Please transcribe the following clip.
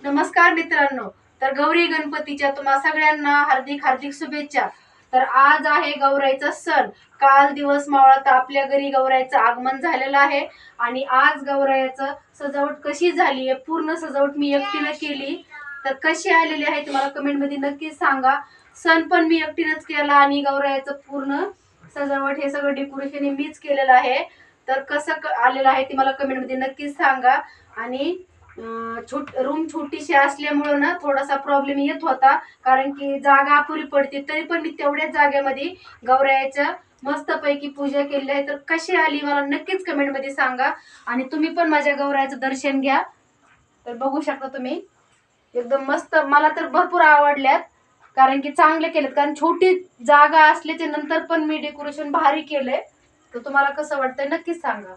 नमस्कार मित्रांनो. तर गौरी गणपतीच्या तुम्हा सगळ्यांना हार्दिक हार्दिक शुभेच्छा. तर आज आहे गौराईचा सण. काल दिवस मावळा तर आपल्या घरी गौराईचं आगमन झालेलं आहे आणि आज गौराईचं सजावट कशी झाली आहे, पूर्ण सजावट मी एकटीने केली. तर कशी आलेली आहे तुम्हाला कमेंट मध्ये नक्कीच सांगा. सण पण मी एकटीनेच केला आणि गौराईचं पूर्ण सजावट हे सगळं डेकोरेशन मीच केलेलं आहे. तर कसं आलेलं आहे ते मला कमेंट मध्ये नक्कीच सांगा. आणि रूम छोटीशी असल्यामुळं ना थोडासा प्रॉब्लेम येत होता, कारण की जागा अपुरी पडते. तरी पण मी तेवढ्याच जागेमध्ये गौराईच्या मस्तपैकी पूजा केली आहे. तर कशी आली मला नक्कीच कमेंट मध्ये सांगा. आणि तुम्ही पण माझ्या गौराईचं दर्शन घ्या. तर बघू शकता तुम्ही, एकदम मस्त. मला तर भरपूर आवडल्यात, कारण की चांगले केलेत. कारण छोटी जागा असल्याच्या नंतर पण मी डेकोरेशन भारी केलंय. तर तुम्हाला कसं वाटतंय नक्कीच सांगा.